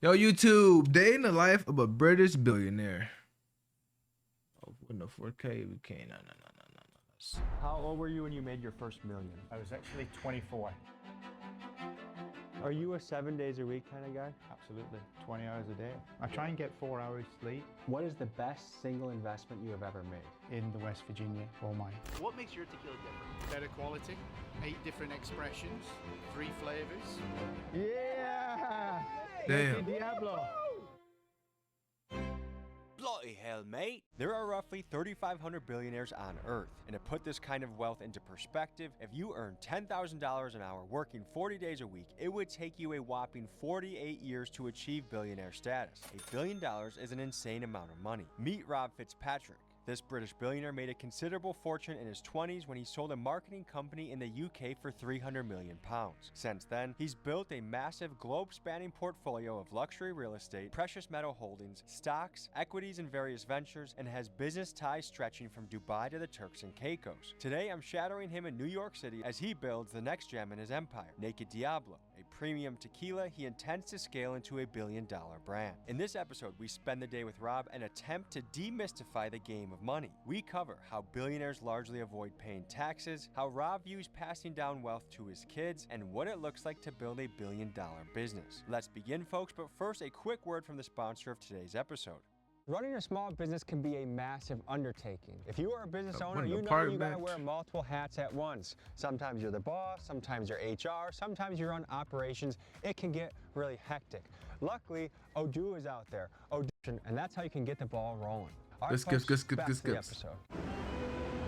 Yo, YouTube, day in the life of a British billionaire. Oh, with no 4K, we can't. No. How old were you when you made your first million? I was actually 24. Are you a 7 days a week kind of guy? Absolutely, 20 hours a day. I try and get 4 hours sleep. What is the best single investment you have ever made? In the West Virginia gold mine. What makes your tequila different? Better quality, 8 different expressions, 3 flavors. Yeah! Damn. Diablo! Bloody hell, mate. There are roughly 3,500 billionaires on Earth. And to put this kind of wealth into perspective, if you earn $10,000 an hour working 40 days a week, it would take you a whopping 48 years to achieve billionaire status. $1 billion is an insane amount of money. Meet Rob Fitzpatrick. This British billionaire made a considerable fortune in his 20s when he sold a marketing company in the UK for £300 million. Since then, he's built a massive globe-spanning portfolio of luxury real estate, precious metal holdings, stocks, equities in various ventures, and has business ties stretching from Dubai to the Turks and Caicos. Today, I'm shadowing him in New York City as he builds the next gem in his empire, Naked Diablo, a premium tequila he intends to scale into a billion-dollar brand. In this episode, we spend the day with Rob and attempt to demystify the game of money. We cover how billionaires largely avoid paying taxes, how Rob views passing down wealth to his kids, and what it looks like to build a billion-dollar business. Let's begin, folks, but first, a quick word from the sponsor of today's episode. Running a small business can be a massive undertaking. If you are a business owner, winning you the know park you gotta bench. wear multiple hats at once. Sometimes you're the boss, sometimes you're HR, sometimes you run operations. It can get really hectic. Luckily, Odoo is out there, Odoo, and that's how you can get the ball rolling. All right, Skip, folks, skip, back skip, to the skip. episode.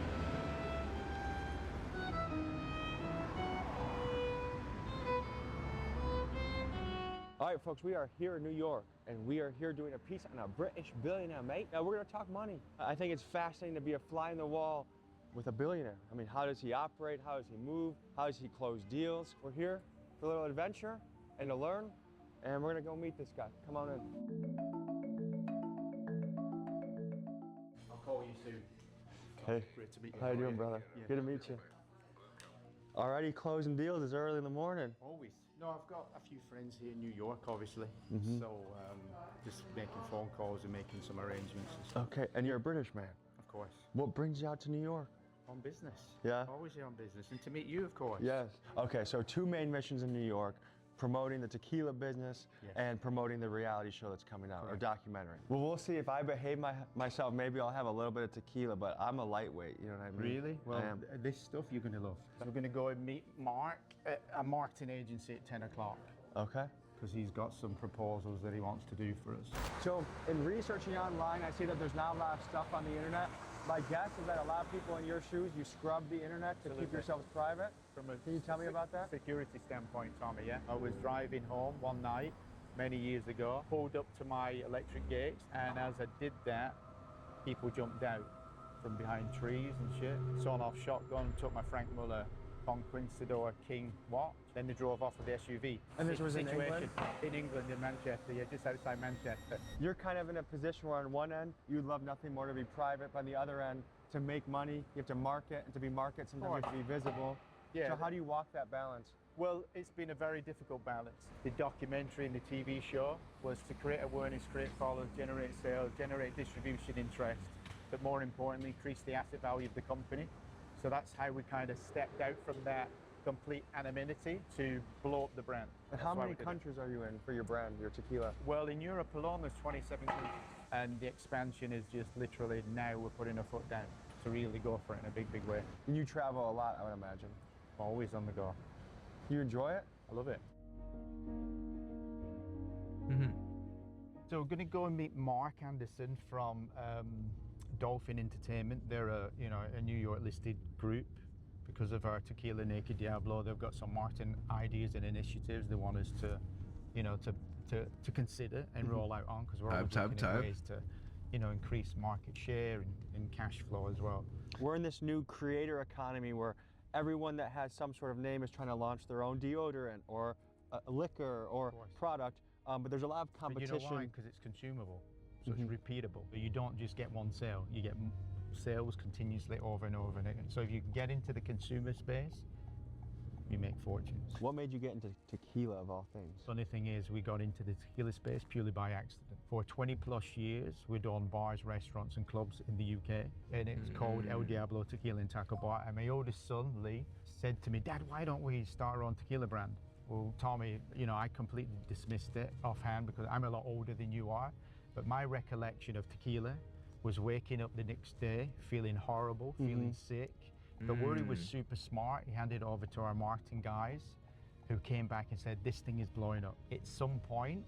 All right, folks, we are here in New York, and we are here doing a piece on a British billionaire, mate. Now, we're gonna talk money. I think it's fascinating to be a fly in the wall with a billionaire. I mean, how does he operate? How does he move? How does he close deals? We're here for a little adventure and to learn, and we're gonna go meet this guy. Come on in. I'll call you soon. Hey, Great to meet you. how you doing, brother? Yeah. Good to meet you. Already closing deals is early in the morning. Always. No, I've got a few friends here in New York, obviously. Mhm. So just making phone calls and making some arrangements and stuff. Okay, and you're a British man. Of course. What brings you out to New York? On business. Yeah? Always here on business. And to meet you, of course. Yes. Okay, so two main missions in New York, promoting the tequila business Yes. and promoting the reality show that's coming out, or Correct. documentary. Well, we'll see if I behave myself. Maybe I'll have a little bit of tequila, but I'm a lightweight, you know what I mean? Really? Well, I am. this stuff you're going to love. So we're going to go and meet Mark at a marketing agency at 10 o'clock. Okay. Because he's got some proposals that he wants to do for us. So in researching online, I see that there's not a lot of stuff on the internet. My guess is that a lot of people in your shoes, you scrub the internet to keep Absolutely. yourselves private. From a Can you tell me about that? security standpoint, Tommy, yeah? I was driving home one night many years ago, pulled up to my electric gates, and as I did that, people jumped out from behind trees and shit. Sawn off shotgun, took my Frank Muller Conquistador King watch. Then they drove off with the SUV. And this was in Situation in England, in Manchester, yeah, just outside Manchester. You're kind of in a position where on one end, you'd love nothing more to be private, but on the other end, to make money, you have to market, and to be market, sometimes you have to be visible. Yeah. So how do you walk that balance? Well, it's been a very difficult balance. The documentary and the TV show was to create awareness, create followers, generate sales, generate distribution interest, but more importantly, increase the asset value of the company. So that's how we kind of stepped out from that complete anonymity to blow up the brand. And That's how why many we did it. countries are you in for your brand, your tequila? Well, in Europe alone, there's 27 countries. And the expansion is just literally now we're putting our foot down to really go for it in a big, big way. And you travel a lot, I would imagine. Always on the go. You enjoy it? I love it. Mm-hmm. So we're going to go and meet Mark Anderson from Dolphin Entertainment. They're a New York listed group. Because of our tequila Naked Diablo, they've got some marketing ideas and initiatives they want us to, to consider and roll out on. Because we're always looking at ways to, increase market share and cash flow as well. We're in this new creator economy where everyone that has some sort of name is trying to launch their own deodorant or a liquor or product, but there's a lot of competition. But you know why? Because it's consumable, so it's repeatable. You don't just get one sale, you get sales continuously over and over and again. So if you get into the consumer space, you make fortunes. What made you get into tequila of all things? Funny thing is, we got into the tequila space purely by accident. For 20 plus years, we'd owned bars, restaurants and clubs in the UK, and it's called El Diablo Tequila and Taco Bar. And my oldest son, Lee, said to me, Dad, why don't we start our own tequila brand? Well, Tommy, you know, I completely dismissed it offhand because I'm a lot older than you are, but my recollection of tequila was waking up the next day feeling horrible, feeling sick. But Worry was super smart. He handed it over to our marketing guys who came back and said, this thing is blowing up. At some point,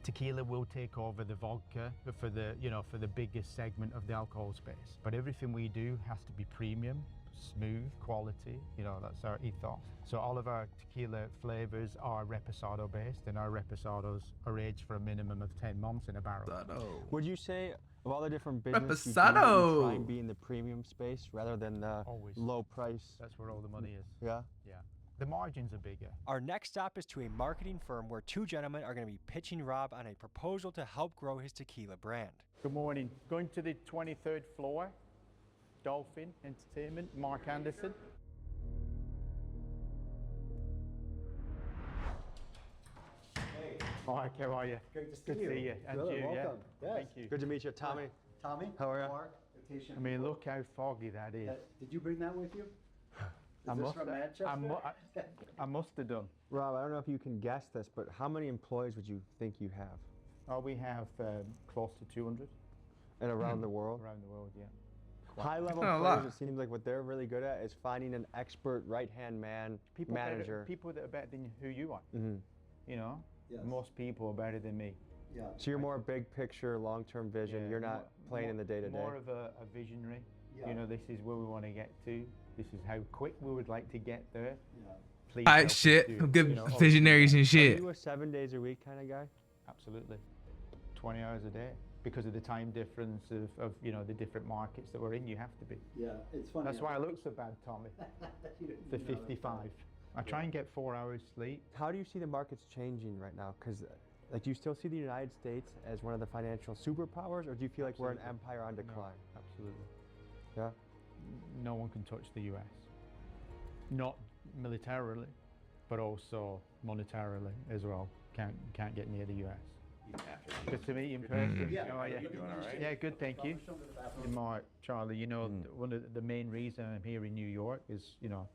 tequila will take over the vodka for the, you know, for the biggest segment of the alcohol space. But everything we do has to be premium, smooth, quality, you know, that's our ethos. So all of our tequila flavors are reposado based, and our reposados are aged for a minimum of 10 months in a barrel. Would you say of all the different businesses you Reposado. try and be in the premium space rather than the Always. low price? That's where all the money is. Yeah. Yeah. The margins are bigger. Our next stop is to a marketing firm where two gentlemen are going to be pitching Rob on a proposal to help grow his tequila brand. Good morning. Going to the 23rd floor, Dolphin Entertainment, Mark Anderson. Hey, Mark, how are you? great to see Good you. to see you. And Good, you, welcome. yeah. Yes. Thank you. Good to meet you, Tommy. Tommy, How are ya? Mark, Letitia. I mean, look how foggy that is. Did you bring that with you? Is I this must- from Manchester? I must have done. Rob, I don't know if you can guess this, but how many employees would you think you have? Oh, we have close to 200 And around the world? around the world, yeah. High level Not a employees, lot. it seems like what they're really good at is finding an expert right-hand man, manager. People that are better than who you are. Mhm. You know, Yes. most people are better than me. Yeah. So you're more big picture, long-term vision. Yeah, You're not playing in the day-to-day. More of a visionary. Yeah. You know, this is where we want to get to. This is how quick we would like to get there. Yeah. Please All help right, us shit. do, Good you know, all- visionaries and Are shit. you a 7 days a week kind of guy? Absolutely. 20 hours a day. Because of the time difference of you know, the different markets that we're in, you have to be. Yeah, it's funny. That's why I look so bad, Tommy. For 55. I try and get 4 hours sleep. How do you see the markets changing right now? Because, like, do you still see the United States as one of the financial superpowers, or do you feel like we're an Absolutely. empire on No, decline? absolutely. Yeah. No one can touch the US. Not militarily, but also monetarily as well. Can't get near the US. Good to meet you in person. Yeah. How are you? Doing all right? Yeah, good, thank you. Mark, Charlie, you know, one of the main reason I'm here in New York is, you know,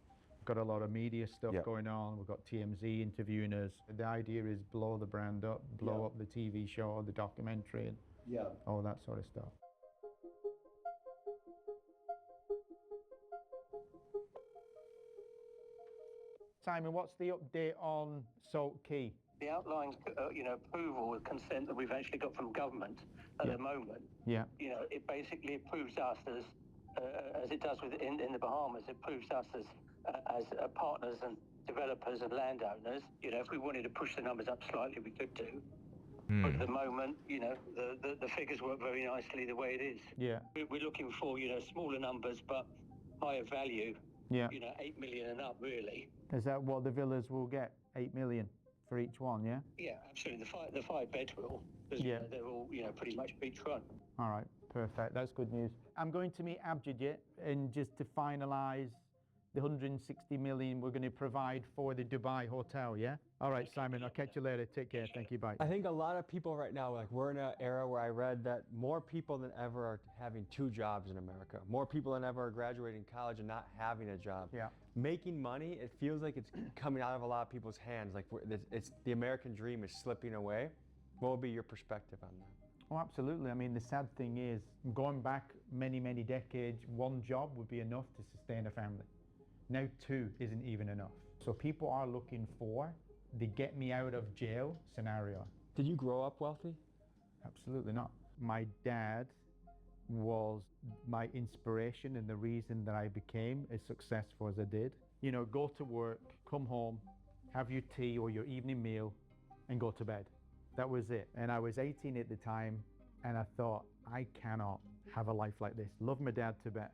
got a lot of media stuff Yeah. going on. We've got TMZ interviewing us. The idea is blow the brand up, blow Yeah. up the TV show, the documentary, and Yeah. all that sort of stuff. Simon, what's the update on Salt Key? The outline, approval with consent that we've actually got from government at Yeah. the moment, Yeah. it basically approves us as it does in the Bahamas, it approves us as partners and developers and landowners. You know, if we wanted to push the numbers up slightly, we could do. But at the moment, the figures work very nicely the way it is. Yeah. We're looking for, smaller numbers, but higher value, Yeah. 8 million and up, really. Is that what the villas will get? 8 million for each one, yeah? Yeah, absolutely. The five bed will. 'Cause, Yeah. they're all, pretty much beachfront. All right, perfect. That's good news. I'm going to meet Abjad and just to finalise the 160 million we're going to provide for the Dubai hotel, yeah? All right, Simon, I'll catch you later. Take care. Thank you. Bye. I think a lot of people right now, like, we're in an era where I read that more people than ever are having 2 jobs in America. More people than ever are graduating college and not having a job. Yeah. Making money, it feels like it's coming out of a lot of people's hands. Like, it's the American dream is slipping away. What would be your perspective on that? Oh, absolutely. I mean, the sad thing is, going back many, many decades, 1 job would be enough to sustain a family. Now 2 isn't even enough. So people are looking for the get me out of jail scenario. Did you grow up wealthy? Absolutely not. My dad was my inspiration and the reason that I became as successful as I did. You know, go to work, come home, have your tea or your evening meal, and go to bed. That was it. And I was 18 at the time, and I thought, I cannot have a life like this. Love my dad to bed,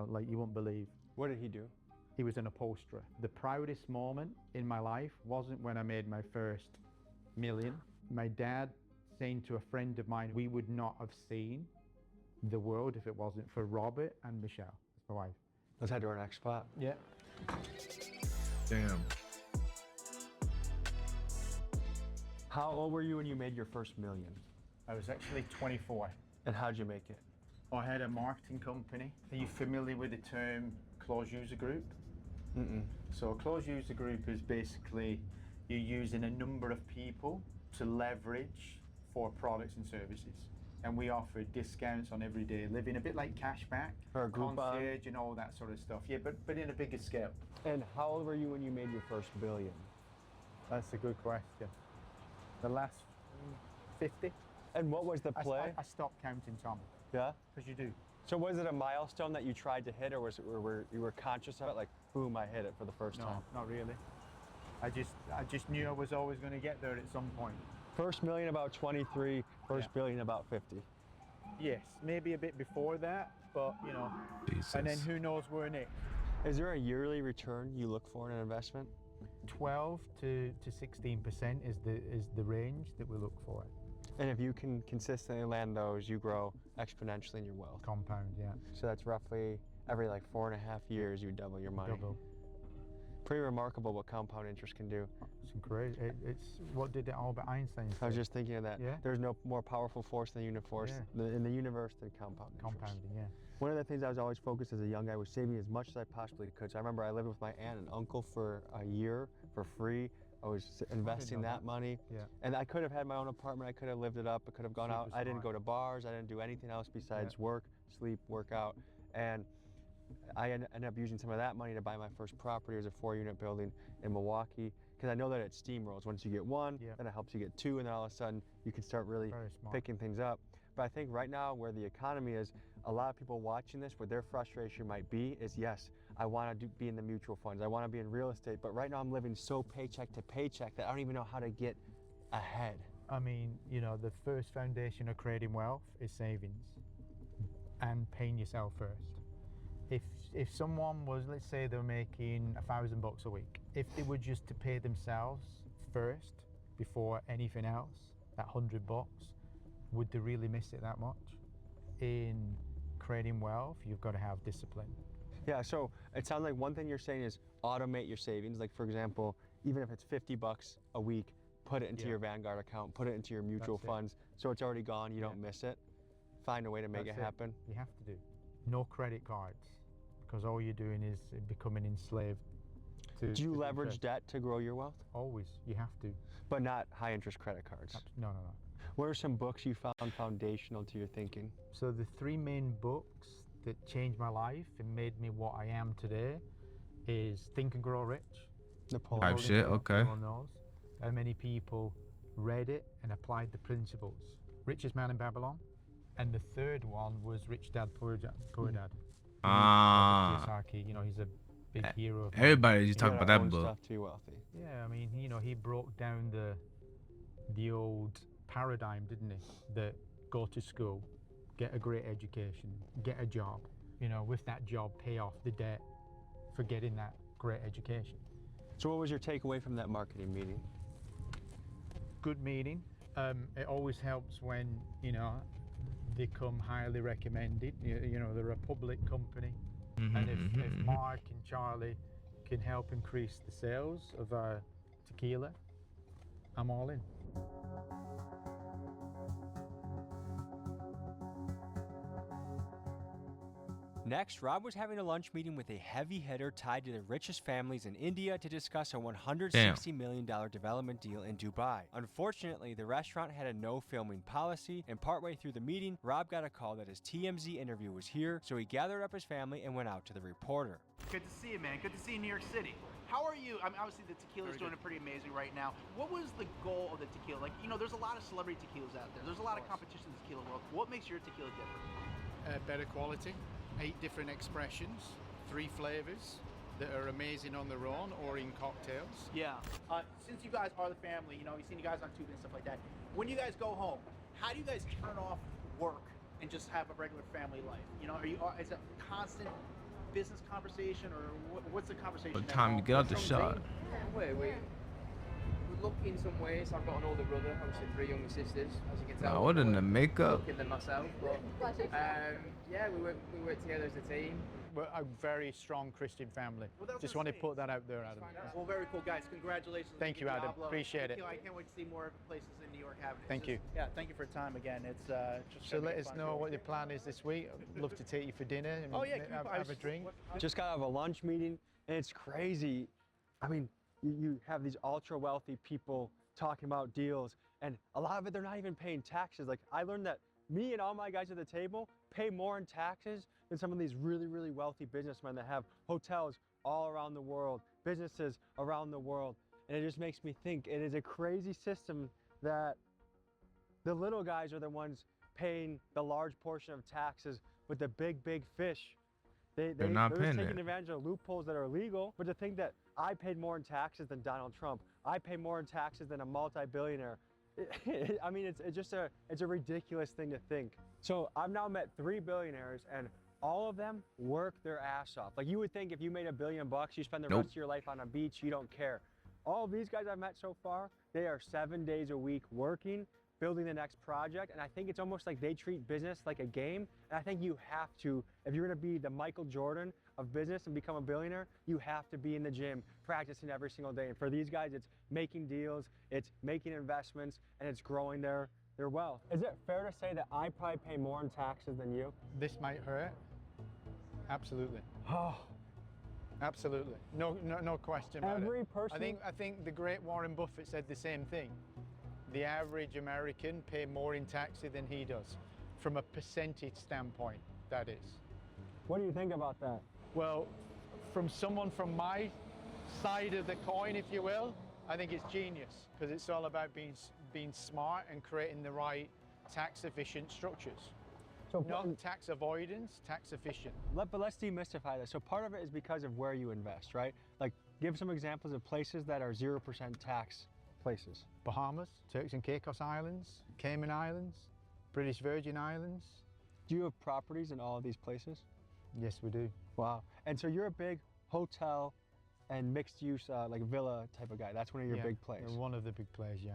like you won't believe. What did he do? He was an upholsterer. The proudest moment in my life wasn't when I made my first million. My dad saying to a friend of mine, we would not have seen the world if it wasn't for Robert and Michelle, my wife. Let's head to our next spot. Yeah. Damn. How old were you when you made your first million? I was actually 24. And how'd you make it? I had a marketing company. Are you familiar with the term closed user group? Mm-mm. So a closed user group is basically you're using a number of people to leverage for products and services. And we offer discounts on everyday living, a bit like cashback, Or a Groupon. concierge and all that sort of stuff. Yeah, but in a bigger scale. And how old were you when you made your first billion? That's a good question. The last 50. And what was the play? I stopped counting, Tom, Yeah? because you do. So was it a milestone that you tried to hit, or was it where you were conscious of it, like, boom, I hit it for the first No, time? not really. I just knew I was always going to get there at some point. First million about 23, first billion about 50. Yes, maybe a bit before that, but you know, Jesus. and then who knows where next. Is there a yearly return you look for in an investment? 12 to 16% is the range that we look for. And if you can consistently land those, you grow exponentially in your wealth. Compound, yeah. So that's roughly every like 4.5 years you double your money. Double. Pretty remarkable what compound interest can do. It's great. It's what did Albert Einstein say? I was just thinking of that. Yeah. There's no more powerful force in the universe in the universe than compound interest. Compounding, yeah. One of the things I was always focused as a young guy was saving as much as I possibly could. So I remember I lived with my aunt and uncle for a year for free. I was investing know that money. Yeah. And I could have had my own apartment. I could have lived it up. I could have gone out. Super I didn't smart. go to bars. I didn't do anything else besides work, sleep, work out. And I ended up using some of that money to buy my first property. It was a 4-unit building in Milwaukee. Because I know that it steamrolls. Once you get one, then it helps you get two, and then all of a sudden you can start really Very smart. picking things up. But I think right now where the economy is, a lot of people watching this, where their frustration might be is, yes, I want to be in the mutual funds. I want to be in real estate. But right now I'm living so paycheck to paycheck that I don't even know how to get ahead. I mean, you know, the first foundation of creating wealth is savings and paying yourself first. If someone was, let's say they're making $1,000 a week, if they were just to pay themselves first before anything else, that $100, would they really miss it that much? In creating wealth, you've got to have discipline. Yeah, so it sounds like one thing you're saying is automate your savings. Like, for example, even if it's $50 a week, put it into your Vanguard account, put it into your mutual funds, so it's already gone, you don't miss it. Find a way to make it happen. You have to do. No credit cards, because all you're doing is becoming enslaved to. Do you to leverage interest. debt to grow your wealth? Always, you have to. But not high interest credit cards. No. What are some books you found foundational to your thinking? So the 3 main books that changed my life and made me what I am today is Think and Grow Rich. Napoleon. Type shit, okay. Everyone knows. How many people read it and applied the principles? Richest Man in Babylon. And the third one was Rich Dad, Poor Dad. Ah. Robert Kiyosaki, you know, he's a big hero. Of Everybody just You talk gotta about that own book. stuff to be wealthy. Yeah, I mean, you know, he broke down the old paradigm, didn't he? That go to school, get a great education, get a job. You know, with that job, pay off the debt for getting that great education. So what was your takeaway from that marketing meeting? Good meeting. It always helps when, you know, they come highly recommended. You know, they're a public company. And if Mark and Charlie can help increase the sales of our tequila, I'm all in. Next, Rob was having a lunch meeting with a heavy hitter tied to the richest families in India to discuss a $160 million development deal in Dubai. Unfortunately, the restaurant had a no filming policy, and partway through the meeting, Rob got a call that his TMZ interview was here, so he gathered up his family and went out to the reporter. Good to see you, man. Good to see you in New York City. How are you? I mean, obviously the tequila's doing it pretty amazing right now. What was the goal of the tequila? Like, you know, there's a lot of celebrity tequilas out there. There's a lot of competition in the tequila world. What makes your tequila different? Better quality, 8 different expressions, 3 flavors that are amazing on their own or in cocktails. Yeah. Since you guys are the family, you know, we've seen you guys on TV and stuff like that. When you guys go home, how do you guys turn off work and just have a regular family life? You know, is it constant business conversation, or what's the conversation? By the time you get out the shot. We're lucky in some ways. I've got an older brother, obviously 3 younger sisters, as you can tell. Nah, what in the makeup? Luckier than myself, but yeah, we work together as a team. we're a very strong Christian family. Well, that's Just what want I'm to put saying. that out there, Adam. Well, very cool, guys. Congratulations. Thank you, Adam. Diablo. Appreciate it. I can't wait to see more places in New York having it. Thank you. Yeah, thank you for your time again. It's just. So gonna be let a us fun know show. what your plan is this week. I'd love to take you for dinner and Oh yeah, can we have a drink. Just got out of a lunch meeting, and it's crazy. I mean, you have these ultra wealthy people talking about deals, and a lot of it, they're not even paying taxes. Like, I learned that me and all my guys at the table pay more in taxes than some of these really, really wealthy businessmen that have hotels all around the world, businesses around the world. And it just makes me think it is a crazy system that the little guys are the ones paying the large portion of taxes with the big, big fish. They're not just paying taking it. advantage of loopholes that are illegal. But to think that I paid more in taxes than Donald Trump, I pay more in taxes than a multi-billionaire. I mean, it's a ridiculous thing to think. So I've now met 3 billionaires, and all of them work their ass off. Like, you would think if you made $1 billion, you spend the Nope. rest of your life on a beach, you don't care. All of these guys I've met so far, they are 7 days a week working, building the next project, and I think it's almost like they treat business like a game, and I think you have to, if you're gonna be the Michael Jordan of business and become a billionaire, you have to be in the gym, practicing every single day. And for these guys, it's making deals, it's making investments, and it's growing their wealth. Is it fair to say that I probably pay more in taxes than you? This might hurt. Absolutely. Oh, Absolutely. No question about every it. person. I think the great Warren Buffett said the same thing. The average American pay more in taxes than he does, from a percentage standpoint, that is. What do you think about that? Well, from someone from my side of the coin, if you will, I think it's genius, because it's all about being smart and creating the right tax efficient structures. So Not tax avoidance, tax efficient. But let's demystify this. So part of it is because of where you invest, right? Like, give some examples of places that are 0% tax places. Bahamas, Turks and Caicos Islands, Cayman Islands, British Virgin Islands. Do you have properties in all of these places? Yes, we do. Wow. And so you're a big hotel and mixed use, like villa type of guy. That's one of your big plays. We're one of the big plays, yeah.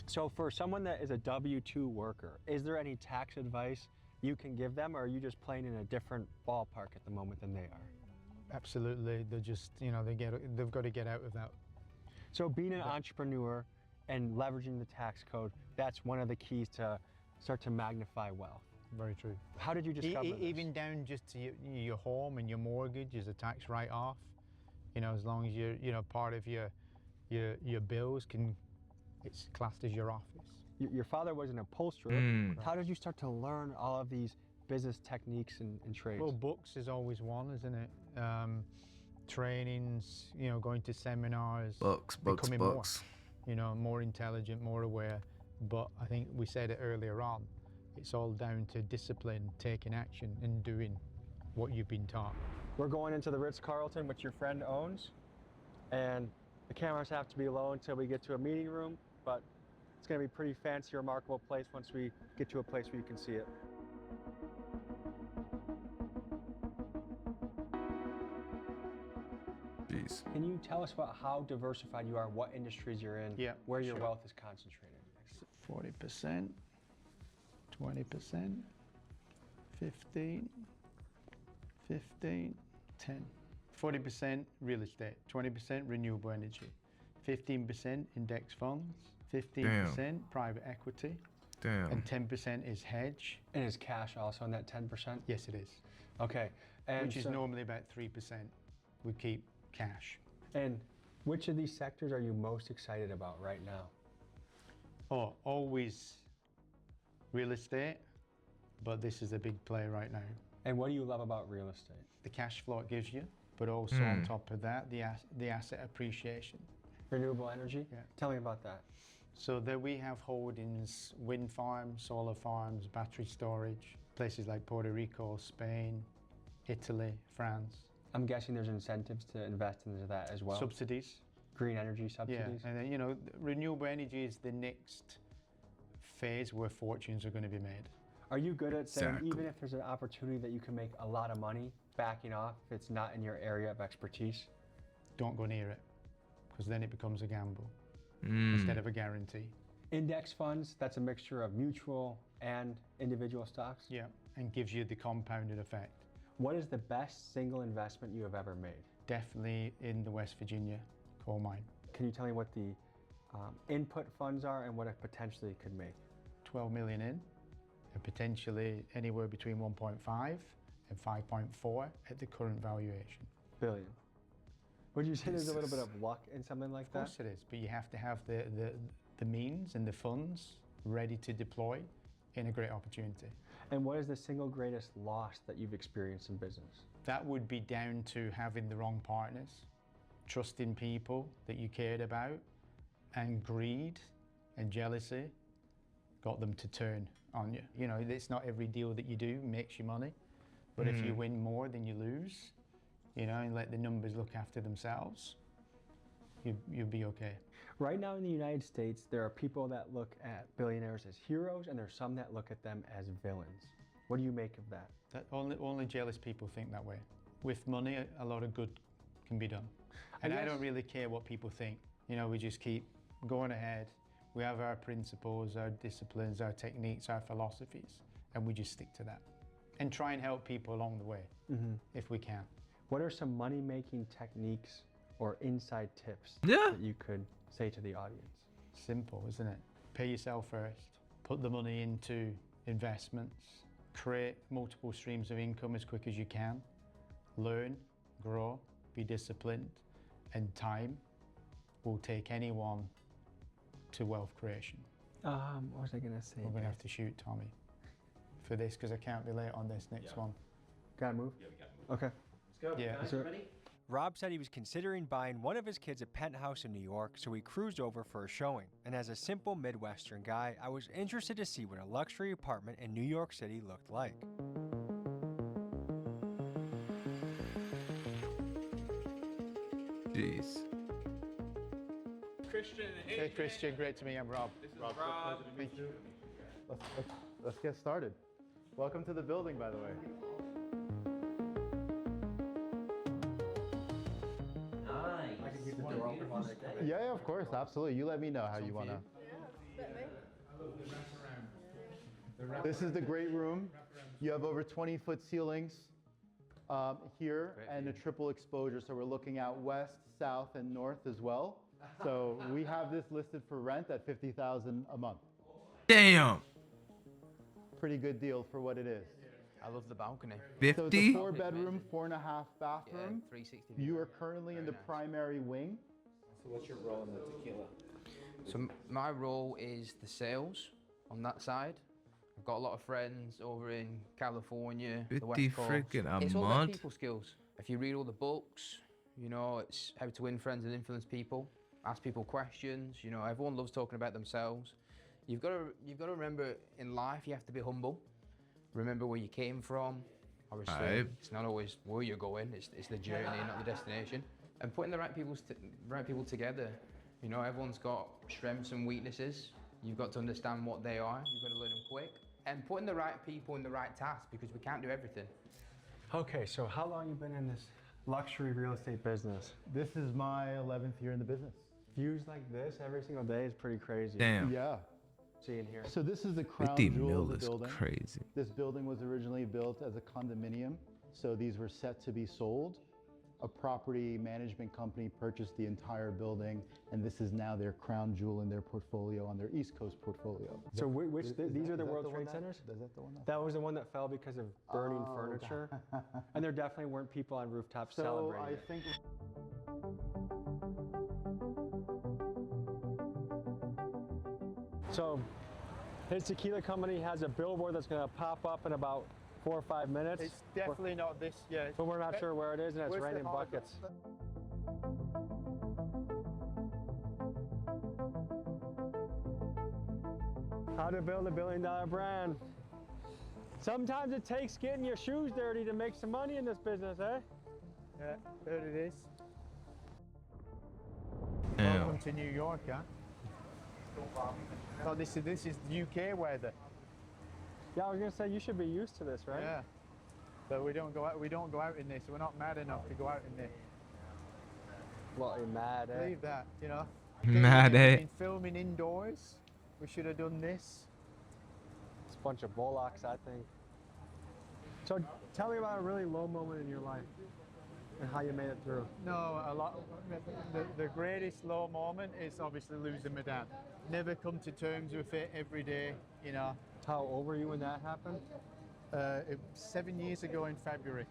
So for someone that is a W-2 worker, is there any tax advice you can give them, or are you just playing in a different ballpark at the moment than they are? Absolutely. They're just, they've got to get out of that. So being an entrepreneur and leveraging the tax code, that's one of the keys to start to magnify wealth. Very true. How did you discover this? Even down just to your home and your mortgage is a tax write-off. As long as you're, part of your bills it's classed as your office. Your father was an upholsterer. How did you start to learn all of these business techniques and trades? Well, books is always one, isn't it? Trainings, going to seminars. Becoming more intelligent, more aware. But I think we said it earlier on, it's all down to discipline, taking action and doing what you've been taught. We're going into the Ritz-Carlton, which your friend owns, and the cameras have to be low until we get to a meeting room, but it's going to be a pretty fancy, remarkable place once we get to a place where you can see it. Jeez. Can you tell us about how diversified you are, what industries you're in, where your wealth is concentrated? 40%, 20%, 15, 10. 40% real estate, 20% renewable energy, 15% index funds, 15% private equity, and 10% is hedge. And is cash also in that 10%? Yes, it is. Okay. And which is normally about 3%. We keep cash. And which of these sectors are you most excited about right now? Oh, always real estate, but this is a big play right now. And what do you love about real estate? The cash flow it gives you, but also on top of that, the asset appreciation. Renewable energy? Yeah. Tell me about that. So there we have holdings, wind farms, solar farms, battery storage, places like Puerto Rico, Spain, Italy, France. I'm guessing there's incentives to invest into that as well. Subsidies. Green energy subsidies. Yeah, and then, renewable energy is the next phase where fortunes are going to be made. Are you good at saying, even if there's an opportunity that you can make a lot of money, backing off if it's not in your area of expertise? Don't go near it, because then it becomes a gamble instead of a guarantee. Index funds, that's a mixture of mutual and individual stocks? Yeah, and gives you the compounded effect. What is the best single investment you have ever made? Definitely in the West Virginia coal mine. Can you tell me what the input funds are and what it potentially could make? 12 million in, and potentially anywhere between 1.5 and 5.4 at the current valuation. Billion. Would you say there's a little bit of luck in something like that? Of course it is, but you have to have the means and the funds ready to deploy in a great opportunity. And what is the single greatest loss that you've experienced in business? That would be down to having the wrong partners, trusting people that you cared about, and greed and jealousy got them to turn on you. You know, it's not every deal that you do makes you money, but if you win more than you lose, you know, and let the numbers look after themselves, you'll be okay. Right now in the United States, there are people that look at billionaires as heroes, and there's some that look at them as villains. What do you make of that? That only jealous people think that way. With money, a lot of good can be done. And I don't really care what people think. You know, we just keep going ahead. We have our principles, our disciplines, our techniques, our philosophies, and we just stick to that. And try and help people along the way, if we can. What are some money-making techniques or inside tips Yeah. that you could say to the audience? Simple, isn't it? Pay yourself first. Put the money into investments. Create multiple streams of income as quick as you can. Learn, grow, be disciplined, and time will take anyone to wealth creation. What was I gonna say? We're gonna have to shoot Tommy for this because I can't be late on this next one. Gotta move? Yeah, we gotta move. Okay. Let's go. Yeah. Guys, Is there- ready? Rob said he was considering buying one of his kids a penthouse in New York, so he cruised over for a showing. And as a simple Midwestern guy, I was interested to see what a luxury apartment in New York City looked like. Jeez. Christian. Hey Christian, great to meet you. I'm Rob. This is Rob. Thank you. Let's get started. Welcome to the building, by the way. Nice. I can keep the door open while they stay. Yeah, of course, absolutely. You let me know how you wanna. This is the great room. You have over 20-foot ceilings here and a triple exposure. So we're looking out west, south, and north as well. So we have this listed for rent at $50,000 a month. Damn. Pretty good deal for what it is. I love the balcony. So it's a 50? 4-bedroom, 4.5 bathroom. 360. You are currently in the primary wing. So what's your role in the tequila? So my role is the sales on that side. I've got a lot of friends over in California, the 50 West Coast. freaking a It's all about month? people skills. If you read all the books, you know, it's how to win friends and influence people. Ask people questions. You know, everyone loves talking about themselves. You've got to remember in life you have to be humble. Remember where you came from. Obviously, Right. it's not always where you're going. It's the journey, not the destination. And putting the right people together. You know, everyone's got strengths and weaknesses. You've got to understand what they are. You've got to learn them quick. And putting the right people in the right task, because we can't do everything. Okay, so how long you been in this luxury real estate business? This is my 11th year in the business. Views like this every single day is pretty crazy. Damn. Yeah. Seeing here. So this is the crown 50 jewel mil of the is building. crazy. This building was originally built as a condominium, so these were set to be sold. A property management company purchased the entire building, and this is now their crown jewel in their portfolio, on their East Coast portfolio. So which Is these that- are the is that World one Trade that- Centers? Is that the one? That was the one that fell because of burning Oh, furniture. And there definitely weren't people on rooftops So celebrating I it. think. So his tequila company has a billboard that's going to pop up in about 4 or 5 minutes. It's definitely not this, yeah. But we're not sure where it is, and it's Where's the raining hard- buckets. How to build a billion-dollar brand. Sometimes it takes getting your shoes dirty to make some money in this business, eh? Yeah, there it is. Damn. Welcome to New York, huh? Oh, this is UK weather. Yeah, I was gonna say you should be used to this, right? Yeah. So we don't go out in this. We're not mad enough to go out in this. Well, you're mad, eh? Leave that, you know. Mad, We've eh? been filming indoors. We should have done this. It's a bunch of Volocks, I think. So tell me about a really low moment in your life and how you made it through. No, a lot. The greatest low moment is obviously losing my dad. Never come to terms with it every day, you know. How old were you when that happened? 7 years ago in February.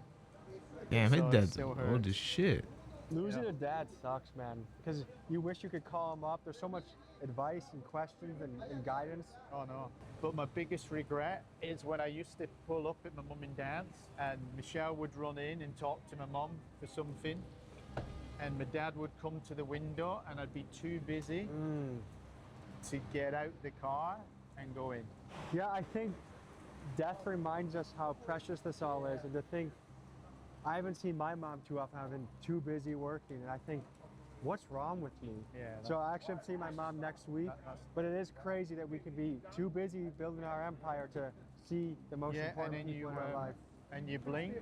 Damn, his So it dad's still old hurts. as shit. Losing a dad sucks, man, because you wish you could call him up. There's so much advice and questions and guidance. Oh no. But my biggest regret is when I used to pull up at my mum and dad's and Michelle would run in and talk to my mum for something and my dad would come to the window and I'd be too busy to get out the car and go in. Yeah, I think death reminds us how precious this all is, and to think I haven't seen my mom too often. I've been too busy working, and I think, what's wrong with me? Yeah. So I actually am seeing my mom next week, but it is crazy that we could be too busy building our empire to see the most important people in our life. And you blink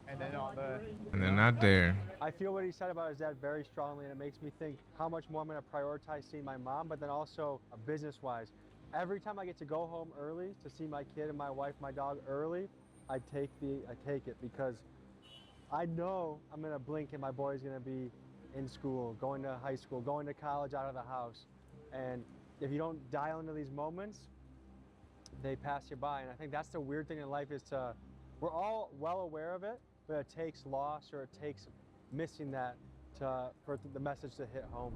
and they're not there. And they're not there. I feel what he said about his dad very strongly, and it makes me think how much more I'm going to prioritize seeing my mom, but then also business-wise. Every time I get to go home early to see my kid and my wife, my dog early, I take it because I know I'm going to blink and my boy's going to be in school, going to high school, going to college, out of the house. And if you don't dial into these moments, they pass you by. And I think that's the weird thing in life is we're all well aware of it, but it takes loss or it takes missing that for the message to hit home.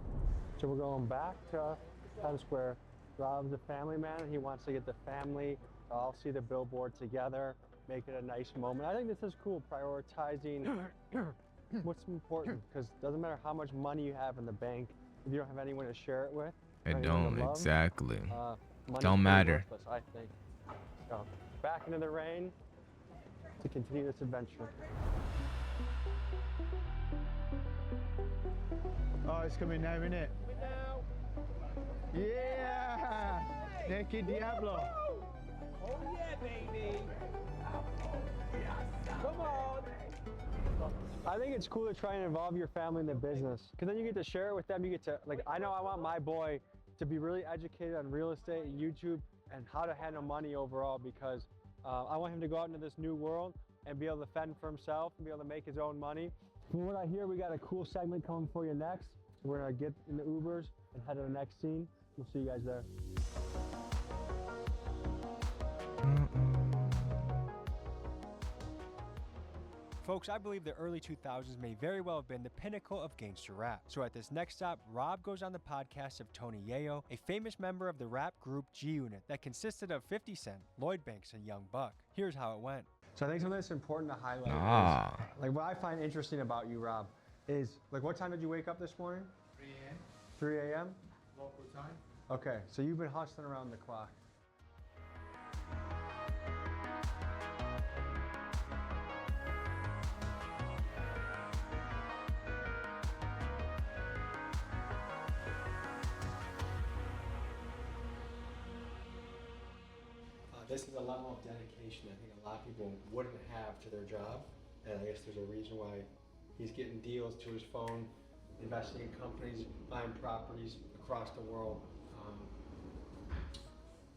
So we're going back to Times Square. Rob's a family man and he wants to get the family to all see the billboard together, make it a nice moment. I think this is cool, prioritizing what's important, because it doesn't matter how much money you have in the bank if you don't have anyone to share it with. It don't, exactly. Money's Don't matter. worthless, I think. So, back into the rain to continue this adventure. Oh, it's coming now, isn't it? Yeah! Naked Diablo. Oh yeah, baby. Come on. I think it's cool to try and involve your family in the business, because then you get to share it with them. You get to, like, I know I want my boy to be really educated on real estate and YouTube and how to handle money overall, because I want him to go out into this new world and be able to fend for himself and be able to make his own money. From what I hear, we got a cool segment coming for you next. We're gonna get in the Ubers and head to the next scene. We'll see you guys there. Folks, I believe the early 2000s may very well have been the pinnacle of gangster rap. So at this next stop, Rob goes on the podcast of Tony Yayo, a famous member of the rap group G-Unit that consisted of 50 Cent, Lloyd Banks, and Young Buck. Here's how it went. So I think something that's important to highlight is, like, what I find interesting about you, Rob, is, like, what time did you wake up this morning? 3 a.m. 3 a.m.? Local time. Okay, so you've been hustling around the clock. This is a level of dedication I think a lot of people wouldn't have to their job, and I guess there's a reason why he's getting deals to his phone, investing in companies, buying properties across the world.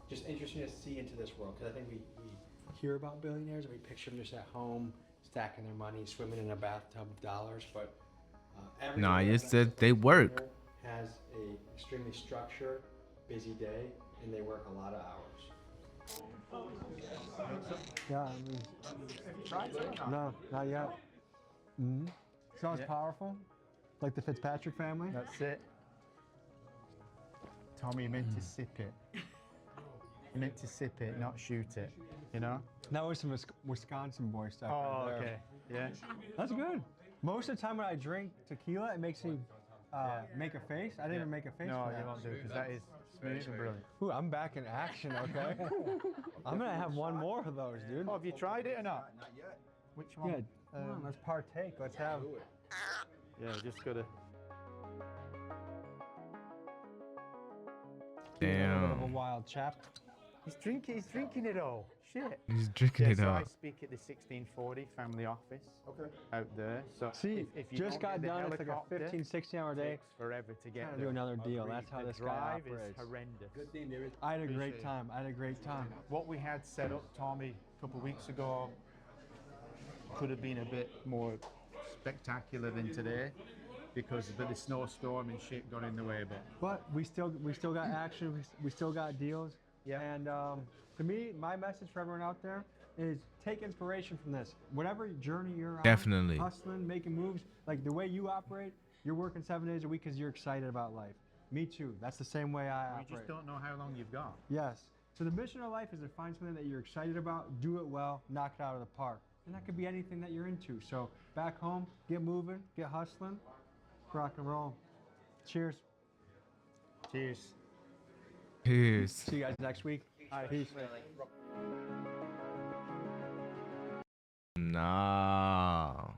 Just interesting to see into this world, because I think we hear about billionaires and we picture them just at home, stacking their money, swimming in a bathtub of dollars, but No, I just said they work. Has a extremely structured, busy day, and they work a lot of hours. Yeah, I mean, no, not yet. Sounds powerful, like the Fitzpatrick family. That's it. Tommy, you meant to sip it. You meant to sip it, not shoot it, you know? That was some Wisconsin boy stuff. Oh, right there. okay. Yeah. That's good. Most of the time when I drink tequila, it makes me make a face. I didn't even make a face No, for that. you won't do, because that is smooth and brilliant. Ooh, I'm back in action, okay? I'm gonna have one more of those, dude. Oh, have you tried it or not? Not yet. Which one? Yeah, come on, let's partake. Let's have. Yeah, just gotta. A Damn. wild chap. He's drinking it all. Shit. He's drinking it so all. I speak at the 1640 family office. Okay. Out there. So See, if you just don't got get the done. It's like a helicopter, 15, 16-hour day. takes forever to get Trying to there. do another deal. That's how The this guy drive operates. is horrendous. Good thing there is. I had a Appreciate great it. time. I had a great time. What we had set up, Tommy, a couple of weeks ago, could have been a bit more spectacular than today because of the snowstorm and shit got in the way. But we still got action. We still got deals. Yeah. And to me, my message for everyone out there is take inspiration from this. Whatever journey you're on, Definitely. hustling, making moves, like the way you operate, you're working 7 days a week because you're excited about life. Me too. That's the same way I operate. We just don't know how long you've got. Yes. So the mission of life is to find something that you're excited about, do it well, knock it out of the park. And that could be anything that you're into. So back home, get moving, get hustling, rock and roll. Cheers. Cheers. Cheers. See you guys next week. Peace. Nah.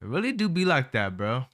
It really do be like that, bro.